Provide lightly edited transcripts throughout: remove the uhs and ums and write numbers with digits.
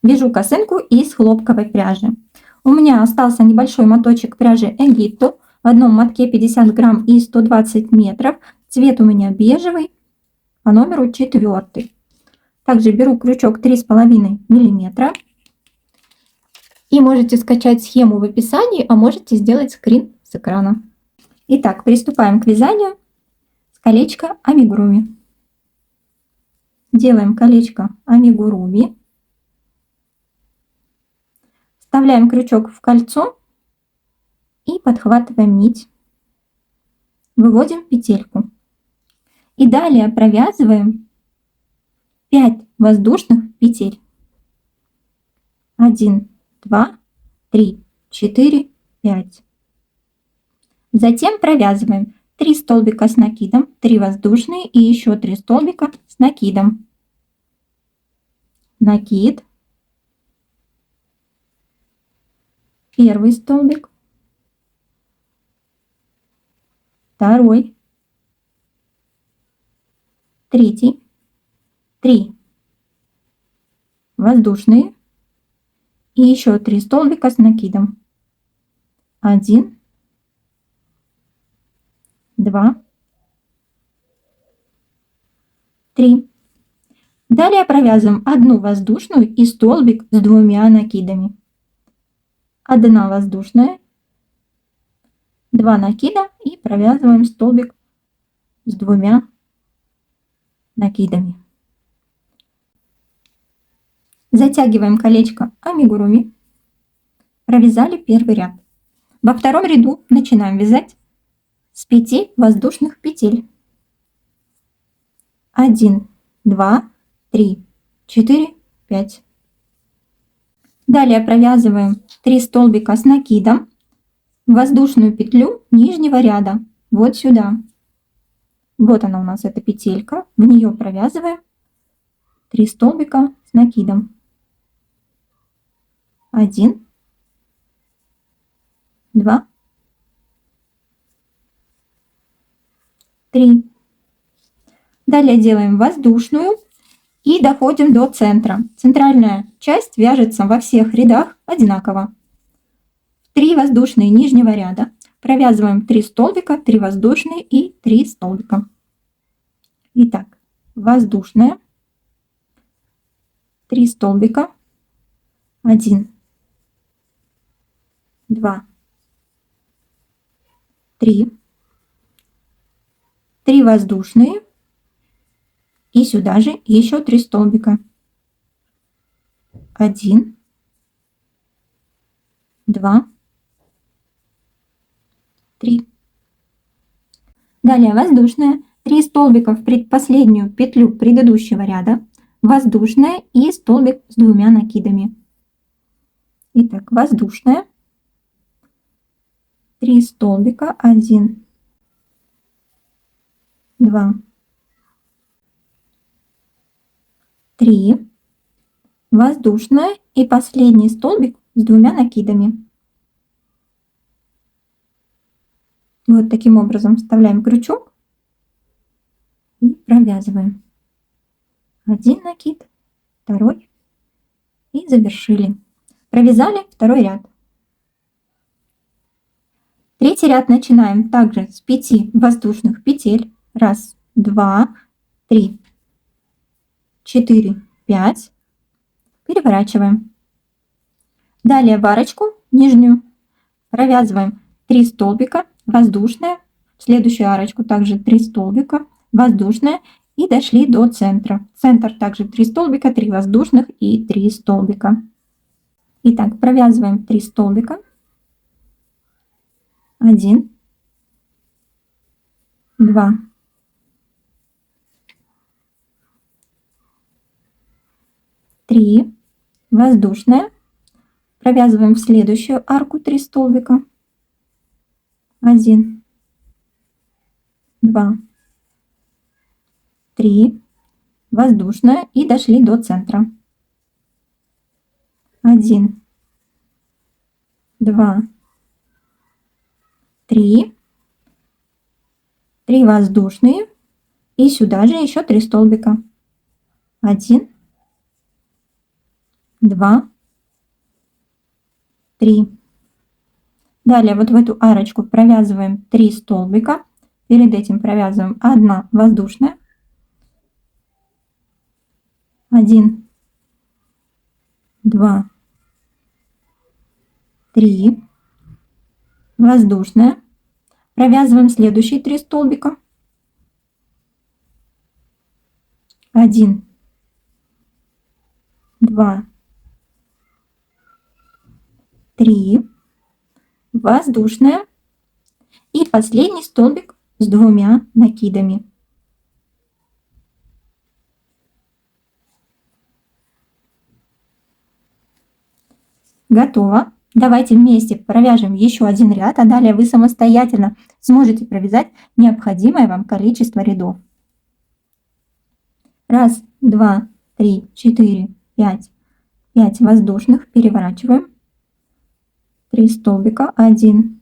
Вяжу косынку из хлопковой пряжи. У меня остался небольшой моточек пряжи Эгипту. В одном мотке 50 грамм и 120 метров. Цвет у меня бежевый, по номеру 4. Также беру крючок 3,5 миллиметра. И можете скачать схему в описании, а можете сделать скрин с экрана. Итак, приступаем к вязанию с колечка амигуруми. Делаем колечко амигуруми. Вставляем крючок в кольцо и подхватываем нить. Выводим петельку. И далее провязываем 5 воздушных петель. 1, 2, 3, 4, 5. Затем провязываем 3 столбика с накидом, 3 воздушные и еще 3 столбика с накидом. Накид. Первый столбик. Второй. Третий. 3 воздушные и еще 3 столбика с накидом. 1, 2, 3. Далее провязываем 1 воздушную и столбик с 2 накидами. 1 воздушная, 2 накида и провязываем столбик с 2 накидами. Затягиваем колечко амигуруми. Провязали первый ряд. Во втором ряду начинаем вязать с 5 воздушных петель. 1, 2, 3, 4, 5. Далее провязываем 3 столбика с накидом в воздушную петлю нижнего ряда. Вот сюда. Вот она у нас, эта петелька. В нее провязываем 3 столбика с накидом. 1, 2, 3. Далее делаем воздушную и доходим до центра. Центральная часть вяжется во всех рядах одинаково. 3 воздушные нижнего ряда. Провязываем 3 столбика, 3 воздушные и 3 столбика. Итак, воздушная, 3 столбика, 1, 2, 3, 3 воздушные и сюда же еще 3 столбика. 1, 2, 3. Далее воздушная, 3 столбика в предпоследнюю петлю предыдущего ряда, воздушная и столбик с 2 накидами. Итак, воздушная, 3 столбика, 1, 2, 3, воздушная и последний столбик с 2 накидами. Вот таким образом вставляем крючок и провязываем. 1 накид, 2 и завершили. Провязали второй ряд. Третий ряд начинаем также с 5 воздушных петель. 1, 2, 3, 4, 5. Переворачиваем. Далее в арочку нижнюю провязываем 3 столбика, воздушная, в следующую арочку также 3 столбика, воздушная и дошли до центра. Центр также 3 столбика, 3 воздушных и 3 столбика. Итак, провязываем 3 столбика. 1, 2, 3, воздушная. Провязываем в следующую арку 3 столбика. 1, 2, 3, воздушная и дошли до центра. 1, 2, 3, 3 воздушные и сюда же еще 3 столбика. 1, 2, 3. Далее вот в эту арочку провязываем 3 столбика. Перед этим провязываем 1 воздушная, 1, 2, 3, воздушная. Провязываем следующие 3 столбика. 1, 2, 3, воздушная. И последний столбик с 2 накидами. Готово. Давайте вместе провяжем еще один ряд, а далее вы самостоятельно сможете провязать необходимое вам количество рядов. 1, 2, 3, 4, 5. 5 воздушных. Переворачиваем. 3 столбика. 1,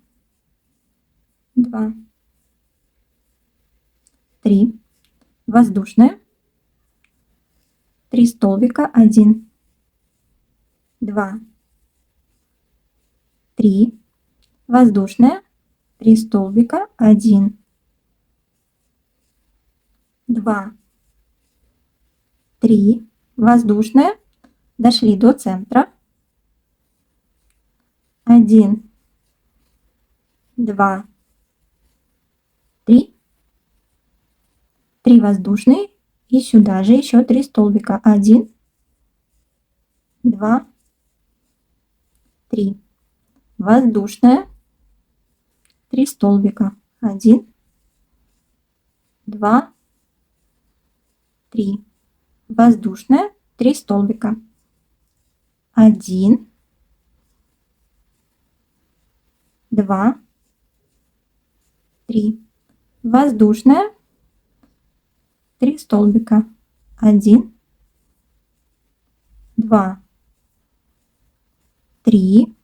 2, 3. Воздушная. 3 столбика. 1, 2, 3. Воздушная. 3 столбика. 1, 2, 3. Воздушная. Дошли до центра. 1, 2, 3. 3 воздушные. И сюда же еще 3 столбика. 1, 2, 3. Воздушная. 3 столбика. 1, 2, 3. Воздушная. 3 столбика. 1, 2, 3. Воздушная. 3 столбика. 1, 2, 3.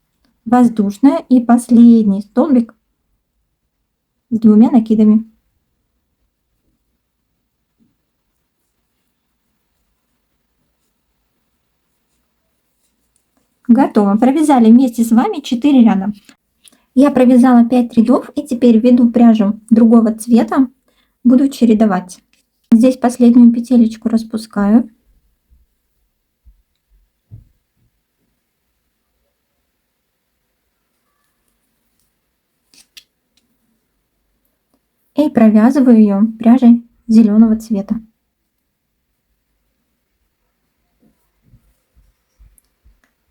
Воздушная. И последний столбик с 2 накидами. Готово. Провязали вместе с вами 4 ряда. Я провязала 5 рядов и теперь введу пряжу другого цвета. Буду чередовать. Здесь последнюю петелечку распускаю. И провязываю ее пряжей зеленого цвета.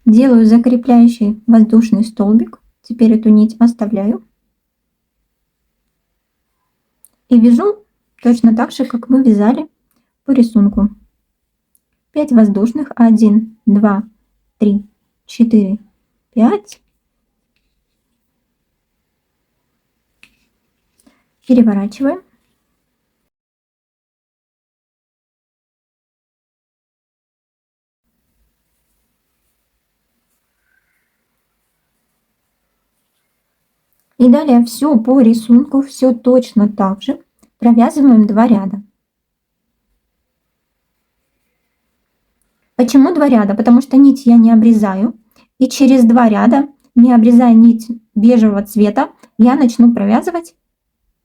Делаю закрепляющий воздушный столбик. Теперь эту нить оставляю. И вяжу точно так же, как мы вязали по рисунку. 5 воздушных. 1, 2, 3, 4, 5. Переворачиваем. И далее все по рисунку, все точно так же. Провязываем 2 ряда. Почему 2 ряда? Потому что нить я не обрезаю. И через 2 ряда, не обрезая нить бежевого цвета, я начну провязывать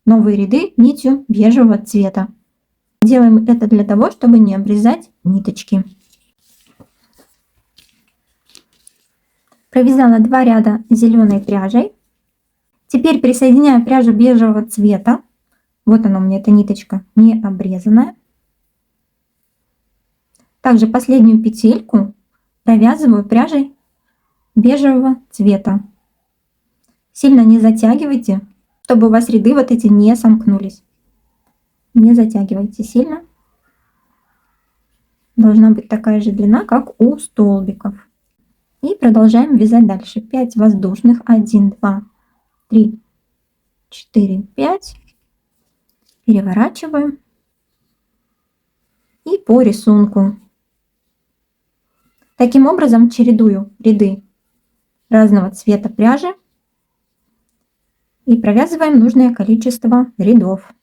новые ряды нитью бежевого цвета. Делаем это для того, чтобы не обрезать ниточки. Провязала 2 ряда зеленой пряжей. Теперь присоединяю пряжу бежевого цвета. Вот она у меня, эта ниточка не обрезанная. Также последнюю петельку провязываю пряжей бежевого цвета. Сильно не затягивайте, чтобы у вас ряды вот эти не сомкнулись. Не затягивайте сильно. Должна быть такая же длина, как у столбиков. И продолжаем вязать дальше. 5 воздушных. 1, 2, 3, 4, 5. Переворачиваем. И по рисунку. Таким образом чередую ряды разного цвета пряжи и провязываем нужное количество рядов.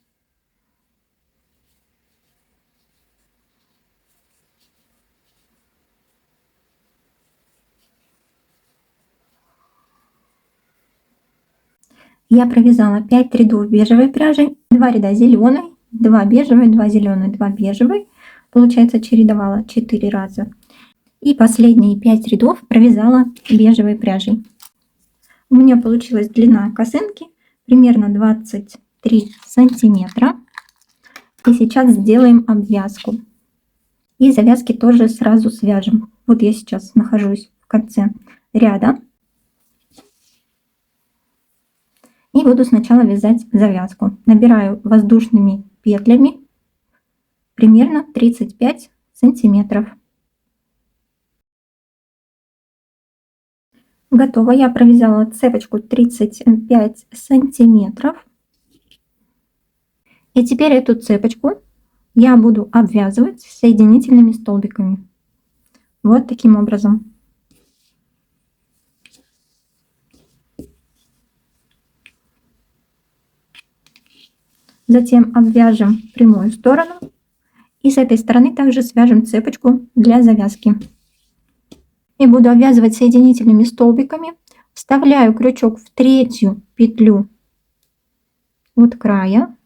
Я провязала 5 рядов бежевой пряжи, 2 ряда зеленой, 2 бежевой, 2 зеленой, 2 бежевой. Получается, чередовала 4 раза. И последние 5 рядов провязала бежевой пряжей. У меня получилась длина косынки примерно 23 сантиметра. И сейчас сделаем обвязку. И завязки тоже сразу свяжем. Вот я сейчас нахожусь в конце ряда. И буду сначала вязать завязку. Набираю воздушными петлями примерно 35 сантиметров. Готово. Я провязала цепочку 35 сантиметров. И теперь эту цепочку я буду обвязывать соединительными столбиками. Вот таким образом. Затем обвяжем прямую сторону. И с этой стороны также свяжем цепочку для завязки. И буду обвязывать соединительными столбиками. Вставляю крючок в третью петлю от края.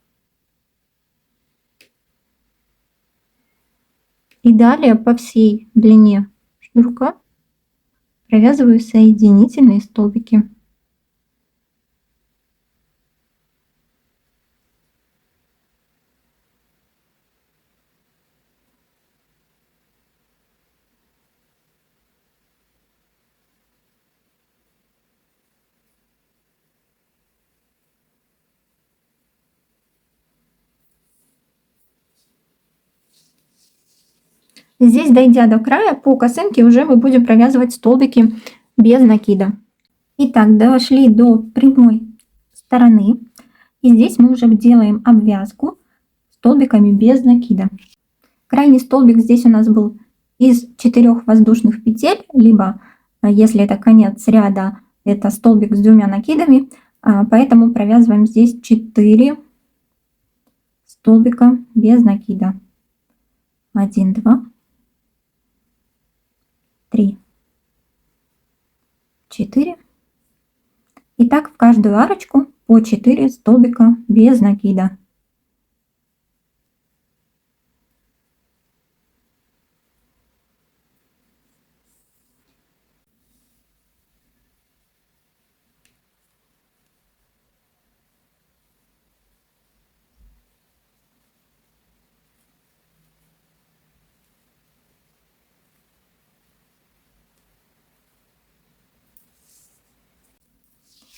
И далее по всей длине шнурка провязываю соединительные столбики. Здесь, дойдя до края, по косынке уже мы будем провязывать столбики без накида. Итак, дошли до прямой стороны. И здесь мы уже делаем обвязку столбиками без накида. Крайний столбик здесь у нас был из 4 воздушных петель, либо, если это конец ряда, это столбик с 2 накидами. Поэтому провязываем здесь 4 столбика без накида. 1, 2, 3, 4. И так в каждую арочку по 4 столбика без накида.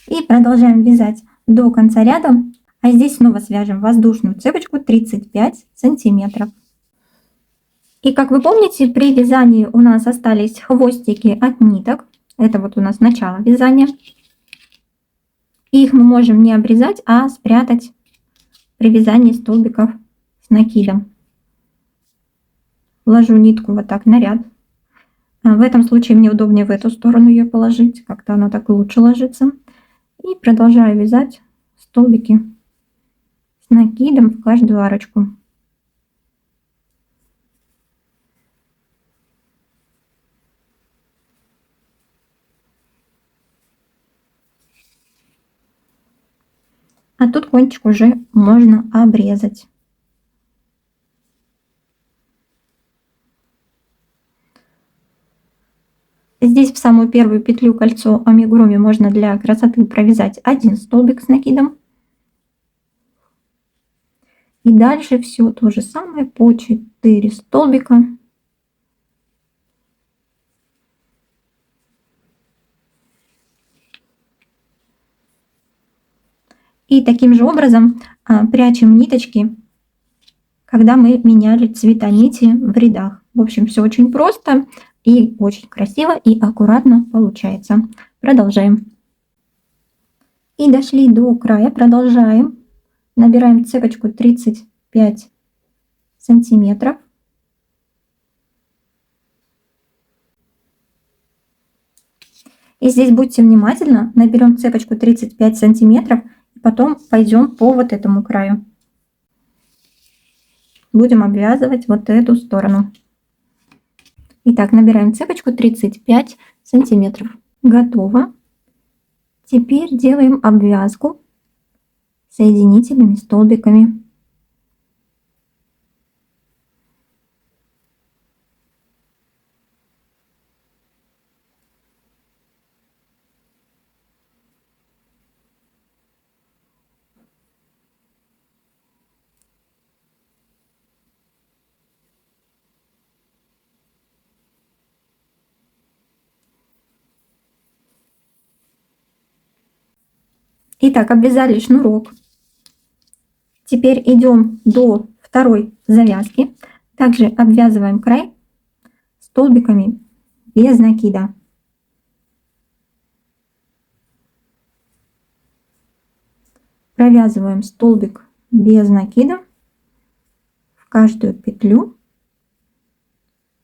И продолжаем вязать до конца ряда. А здесь снова свяжем воздушную цепочку 35 сантиметров. И как вы помните, при вязании у нас остались хвостики от ниток. Это вот у нас начало вязания. И их мы можем не обрезать, а спрятать при вязании столбиков с накидом. Ложу нитку вот так на ряд. В этом случае мне удобнее в эту сторону ее положить. Как-то она так лучше ложится. И продолжаю вязать столбики с накидом в каждую арочку. А тут кончик уже можно обрезать. Здесь в самую первую петлю кольцо амигуруми можно для красоты провязать 1 столбик с накидом. И дальше все то же самое по 4 столбика. И таким же образом прячем ниточки, когда мы меняли цвета нити в рядах. В общем, все очень просто и очень красиво и аккуратно получается. Продолжаем. И дошли до края. Продолжаем. Набираем цепочку 35 сантиметров. И здесь будьте внимательны. Наберем цепочку 35 сантиметров. И потом пойдем по вот этому краю. Будем обвязывать вот эту сторону. Итак, набираем цепочку 35 сантиметров. Готово. Теперь делаем обвязку соединительными столбиками. Итак, обвязали шнурок. Теперь идем до второй завязки. Также обвязываем край столбиками без накида. Провязываем столбик без накида в каждую петлю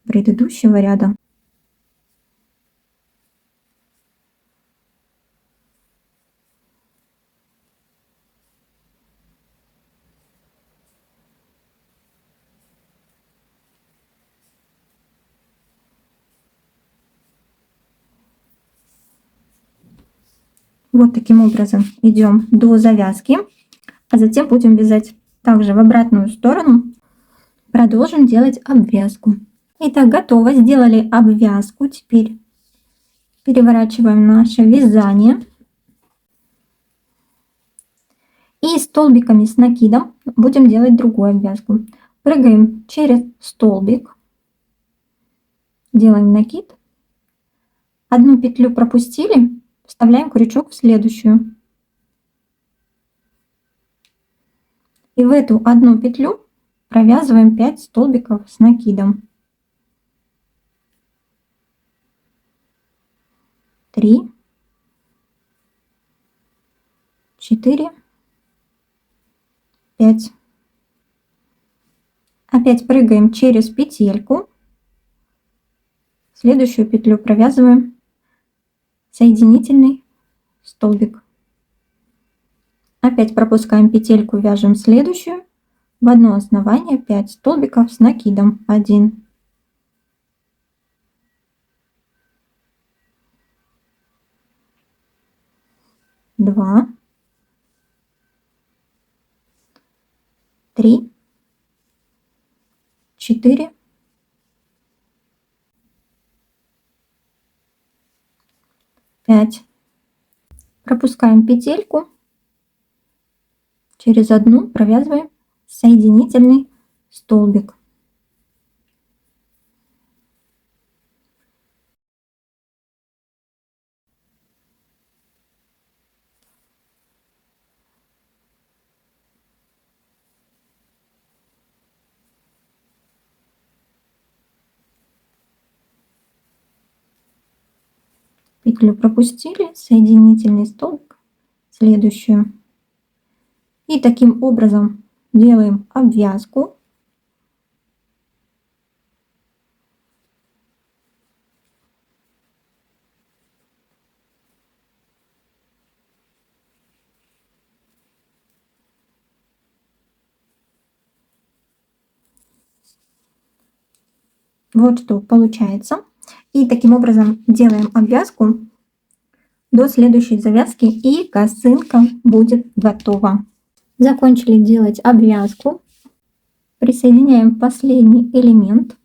предыдущего ряда. Вот таким образом идем до завязки, а затем будем вязать также в обратную сторону. Продолжим делать обвязку. Итак, готово. Сделали обвязку. Теперь переворачиваем наше вязание. И столбиками с накидом будем делать другую обвязку. Прыгаем через столбик. Делаем накид. Одну петлю пропустили. Вставляем крючок в следующую. И в эту одну петлю провязываем 5 столбиков с накидом. 3, 4, 5. Опять прыгаем через петельку. Следующую петлю провязываем соединительный столбик. Опять пропускаем петельку, вяжем следующую. В одно основание 5 столбиков с накидом. 1, 2, 3, 4, 5. Пропускаем петельку. Через одну провязываем соединительный столбик. Петлю пропустили, соединительный столбик, следующую. И таким образом делаем обвязку. Вот что получается. И таким образом делаем обвязку до следующей завязки, и косынка будет готова. Закончили делать обвязку. Присоединяем последний элемент.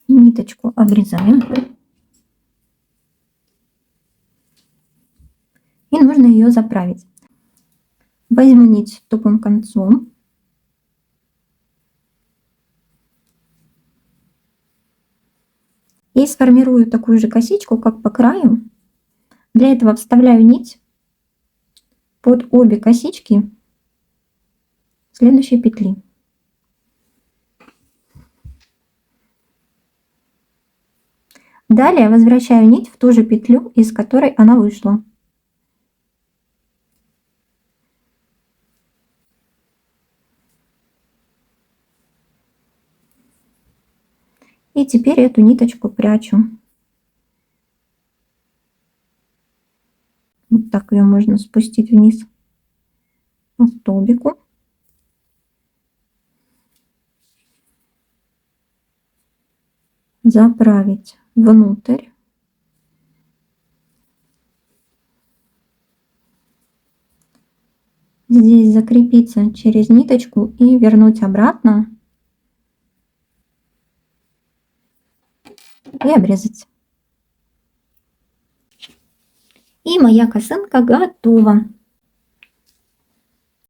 Ниточку обрезаем. И нужно ее заправить. Возьму нить тупым концом. И сформирую такую же косичку, как по краю. Для этого вставляю нить под обе косички следующей петли. Далее возвращаю нить в ту же петлю, из которой она вышла. И теперь эту ниточку прячу. Вот так ее можно спустить вниз по столбику. . заправить внутрь. Здесь закрепиться через ниточку и вернуть обратно. И обрезать. И моя косынка готова.